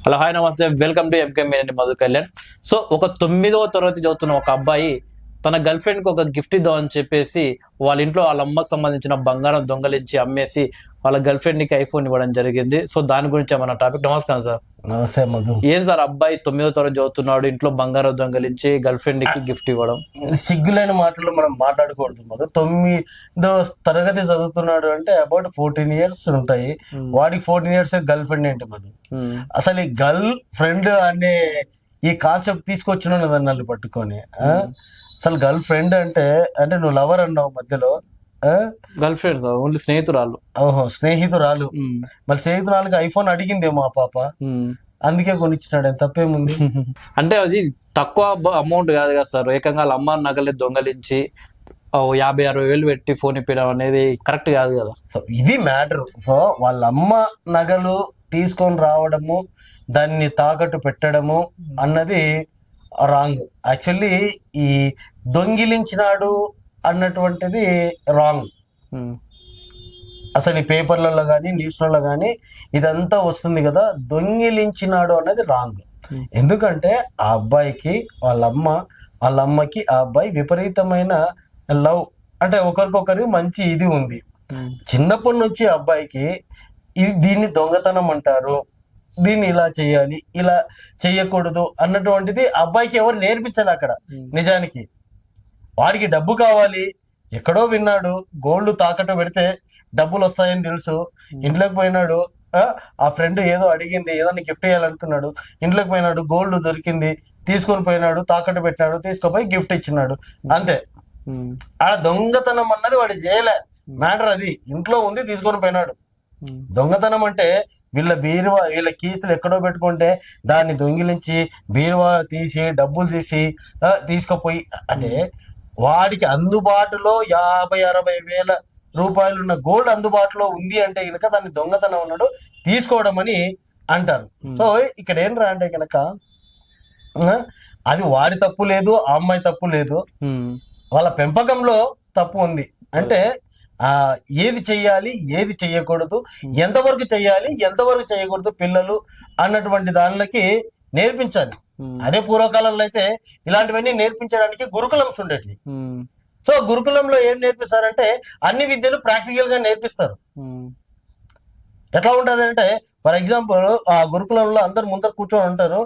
Hello hi నమస్తే welcome to MK నేను Madhu Kalyan. So ఒక 9వ తరగతి చదువుతున్న ఒక అబ్బాయి తన గర్ల్ ఫ్రెండ్ కి ఒక గిఫ్ట్ ఇద్దాం అని చెప్పేసి వాళ్ళ ఇంట్లో వాళ్ళ అమ్మకు సంబంధించిన బంగారం దొంగలించి అమ్మేసి వాళ్ళ గర్ల్ ఫ్రెండ్ కి ఐఫోన్ ఇవ్వడం జరిగింది. సో దాని గురించి మన టాపిక్. నమస్కారం సార్. నమస్తే మధు. ఏం సార్ అబ్బాయి 9వ తరగతి చదువుతున్నాడు, ఇంట్లో బంగారం దొంగలించి గర్ల్ ఫ్రెండ్ కి గిఫ్ట్ ఇవ్వడం? సిగ్గులేని మాటలు మనం మాట్లాడకూడదు మధు. 9వ తరగతి చదువుతున్నాడు అంటే అబౌట్ 14 years ఉంటాయి. వాడికి 14 years గర్ల్ ఫ్రెండ్ ఏంటి మధు? అసలు ఈ గర్ల్ ఫ్రెండ్ అనే ఈ కాన్సెప్ట్ తీసుకొచ్చిన నన్ను పట్టుకొని అసలు గర్ల్ ఫ్రెండ్ అంటే అంటే నువ్వు లవర్ అన్నావు మధ్యలో. గర్ల్ ఫ్రెండ్ ఓన్లీ స్నేహితురాలు. ఓహో, స్నేహితురాలు. మరి స్నేహితురాలకి ఐఫోన్ అడిగిందేమో ఆ పాప, అందుకే కొనిచ్చినాడు. తప్పేముంది? అంటే అది తక్కువ అమౌంట్ కాదు కదా సార్. ఏకంగా వాళ్ళ అమ్మ నగలే దొంగలించి 50-60 వేలు పెట్టి ఫోన్ ఇప్పడం అనేది కరెక్ట్ కాదు కదా. సో ఇది మ్యాటర్. సో వాళ్ళ అమ్మ నగలు తీసుకొని రావడము, దాన్ని తాకట్టు పెట్టడము అన్నది రాంగ్. యాక్చువల్లీ ఈ దొంగిలించినాడు అన్నటువంటిది రాంగ్. అసలు ఈ పేపర్లలో కానీ న్యూస్లలో కానీ ఇదంతా వస్తుంది కదా, దొంగిలించినాడు అన్నది రాంగ్. ఎందుకంటే ఆ అబ్బాయికి వాళ్ళ అమ్మకి ఆ అబ్బాయి విపరీతమైన లవ్, అంటే ఒకరికొకరు మంచి ఇది ఉంది. చిన్నప్పటి నుంచి అబ్బాయికి దీన్ని దొంగతనం అంటారు, దీన్ని ఇలా చేయాలి, ఇలా చెయ్యకూడదు అన్నటువంటిది అబ్బాయికి ఎవరు నేర్పించాలి అక్కడ. నిజానికి వాడికి డబ్బు కావాలి, ఎక్కడో విన్నాడు గోల్డ్ తాకట్టు పెడితే డబ్బులు వస్తాయని తెలుసు. ఇంట్లోకి పోయినాడు, ఆ ఫ్రెండ్ ఏదో అడిగింది, ఏదైనా గిఫ్ట్ చేయాలనుకున్నాడు, ఇంట్లోకి పోయినాడు, గోల్డ్ దొరికింది, తీసుకొని పోయినాడు, తాకట్టు పెట్టినాడు, తీసుకుపోయి గిఫ్ట్ ఇచ్చినాడు, అంతే. ఆ దొంగతనం అన్నది వాడు చేయలే. మ్యాటర్ అది ఇంట్లో ఉంది, తీసుకొని పోయినాడు. దొంగతనం అంటే వీళ్ళ కీసులు ఎక్కడో పెట్టుకుంటే దాన్ని దొంగిలించి బీరువా తీసి డబ్బులు తీసి తీసుకుపోయి, అంటే వాడికి అందుబాటులో 50-60 వేల రూపాయలు ఉన్న గోల్డ్ అందుబాటులో ఉంది అంటే కనుక దాన్ని దొంగతనం ఉన్నాడు తీసుకోవడం అని అంటారు. సో ఇక్కడ ఏంట్రా అంటే కనుక అది వాడి తప్పు లేదు, ఆ అమ్మాయి తప్పు లేదు, వాళ్ళ పెంపకంలో తప్పు ఉంది. అంటే ఏది చెయ్యాలి, ఏది చెయ్యకూడదు, ఎంతవరకు చెయ్యాలి, ఎంతవరకు చేయకూడదు పిల్లలు అన్నటువంటి దానిలకి నేర్పించాలి. అదే పూర్వకాలంలో అయితే ఇలాంటివన్నీ నేర్పించడానికి గురుకులంస్ ఉండేవి. సో గురుకులంలో ఏం నేర్పిస్తారంటే అన్ని విద్యలు ప్రాక్టికల్ గా నేర్పిస్తారు. ఎట్లా ఉంటది అంటే, ఫర్ ఎగ్జాంపుల్ ఆ గురుకులంలో అందరు ముందర కూర్చొని ఉంటారు,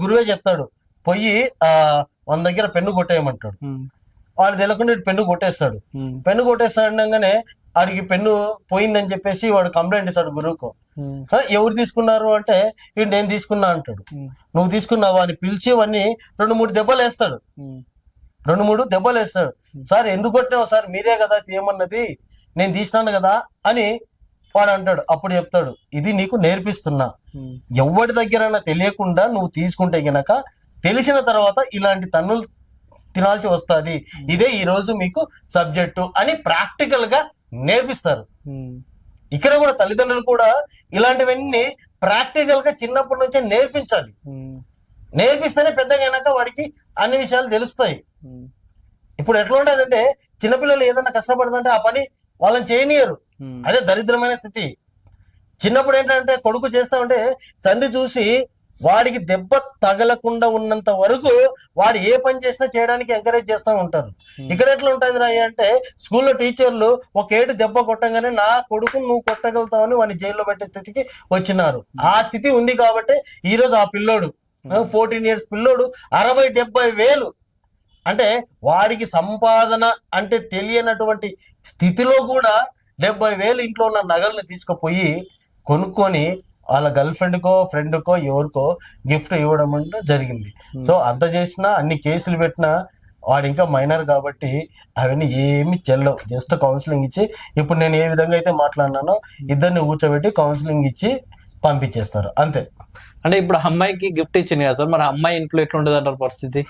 గురువే చెప్తాడు పోయి మన దగ్గర పెన్ను కొట్టేయమంటాడు. వాడు తెలియకుండా పెన్ను కొట్టేస్తాడు. పెన్ను కొట్టేస్తాడగానే వాడికి పెన్ను పోయిందని చెప్పేసి వాడు కంప్లైంట్ ఇస్తాడు గురువుకు. ఎవరు తీసుకున్నారు అంటే వీడు నేను తీసుకున్నా అంటాడు. నువ్వు తీసుకున్నావా అని పిలిచి వాడిని 2-3 దెబ్బలు వేస్తాడు. 2-3 దెబ్బలు వేస్తాడు. సార్ ఎందుకు కొట్టినావు సార్, మీరే కదా తీయమన్నది, నేను తీసినాను కదా అని వాడు అంటాడు. అప్పుడు చెప్తాడు, ఇది నీకు నేర్పిస్తున్నా, ఎవరి దగ్గర తెలియకుండా నువ్వు తీసుకుంటే గనక తెలిసిన తర్వాత ఇలాంటి తన్నులు తినాల్సి వస్తుంది, ఇదే ఈ రోజు మీకు సబ్జెక్టు అని ప్రాక్టికల్ గా నేర్పిస్తారు. ఇక్కడ కూడా తల్లిదండ్రులు కూడా ఇలాంటివన్నీ ప్రాక్టికల్ గా చిన్నప్పటి నుంచే నేర్పించాలి. నేర్పిస్తేనే పెద్దగా వాడికి అన్ని విషయాలు తెలుస్తాయి. ఇప్పుడు ఎట్లా ఉండదంటే చిన్నపిల్లలు ఏదైనా కష్టపడుతుంటే ఆ పని వాళ్ళని చేయనియరు. అదే దరిద్రమైన స్థితి. చిన్నప్పుడు ఏంటంటే కొడుకు చేస్తా ఉంటే తండ్రి చూసి వాడికి దెబ్బ తగలకుండా ఉన్నంత వరకు వాడు ఏ పని చేసినా చేయడానికి ఎంకరేజ్ చేస్తూ ఉంటారు. ఇక్కడ ఎట్లా ఉంటుంది రా అంటే స్కూల్లో టీచర్లు ఒక ఏడు దెబ్బ కొట్టంగానే నా కొడుకు నువ్వు కొట్టగలుగుతావని వాడిని జైల్లో పెట్టే స్థితికి వచ్చినారు. ఆ స్థితి ఉంది కాబట్టి ఈ రోజు ఆ పిల్లోడు 14 years పిల్లోడు 60-70 వేలు, అంటే వాడికి సంపాదన అంటే తెలియనటువంటి స్థితిలో కూడా 70 వేలు ఇంట్లో ఉన్న నగల్ని తీసుకుపోయి కొనుక్కొని వాళ్ళ గర్ల్ ఫ్రెండ్కో ఎవరికో గిఫ్ట్ ఇవ్వడం అంటే జరిగింది. సో అంత చేసినా, అన్ని కేసులు పెట్టినా వాడు ఇంకా మైనర్ కాబట్టి అవన్నీ ఏమి చెల్లవు. జస్ట్ కౌన్సిలింగ్ ఇచ్చి, ఇప్పుడు నేను ఏ విధంగా అయితే మాట్లాడినానో ఇద్దరిని కూర్చోబెట్టి కౌన్సిలింగ్ ఇచ్చి పంపించేస్తారు, అంతే. అంటే ఇప్పుడు అమ్మాయికి గిఫ్ట్ ఇచ్చింది కదా సార్, మరి అమ్మాయి ఇంట్లో ఎట్లా ఉండదు అంటారు పరిస్థితి?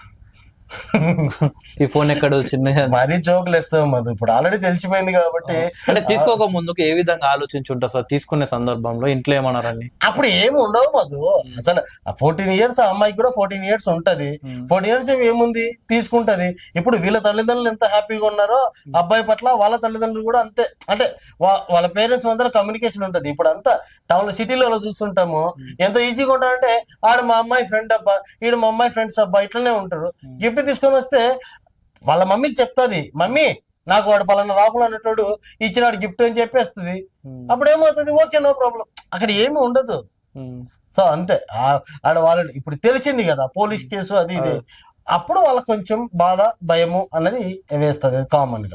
ఈ ఫోన్ ఎక్కడ చిన్న మరీ జోకులు వేస్తాం మధు, ఇప్పుడు ఆల్రెడీ తెలిసిపోయింది కాబట్టి. అంటే తీసుకోక ముందుకు ఏ విధంగా ఆలోచించి ఉంటారు సార్ తీసుకునే సందర్భంలో ఇంట్లో ఏమన్నారని? అప్పుడు ఏమి ఉండవు మధు, అసలు 14 ఇయర్స్, ఆ అమ్మాయికి కూడా 14 ఇయర్స్ ఉంటది. 14 ఇయర్స్ ఏముంది, తీసుకుంటది. ఇప్పుడు వీళ్ళ తల్లిదండ్రులు ఎంత హ్యాపీగా ఉన్నారో అబ్బాయి పట్ల వాళ్ళ తల్లిదండ్రులు కూడా అంతే. అంటే వాళ్ళ పేరెంట్స్ అందరూ కమ్యూనికేషన్ ఉంటది. ఇప్పుడు అంతా టౌన్ సిటీలో చూస్తుంటాము, ఎంత ఈజీగా ఉంటారంటే ఆడు మా అమ్మాయి ఫ్రెండ్ అబ్బా, ఈడు మా అమ్మాయి ఫ్రెండ్స్ అబ్బా, ఇట్లనే ఉంటారు. గిఫ్ట్ తీసుకొని వస్తే వాళ్ళ మమ్మీకి చెప్తాది, మమ్మీ నాకు వాడు పలానా రాహుల్ అన్నట్టు ఇచ్చినాడు గిఫ్ట్ అని చెప్పేస్తుంది. అప్పుడు ఏమవుతుంది, ఓకే నో ప్రాబ్లం, అక్కడ ఏమి ఉండదు. సో అంతే. ఆడ వాళ్ళని ఇప్పుడు తెలిసింది కదా పోలీస్ కేసు అది ఇది, అప్పుడు వాళ్ళకి కొంచెం బాధ భయము అన్నది వేస్తుంది కామన్ గా.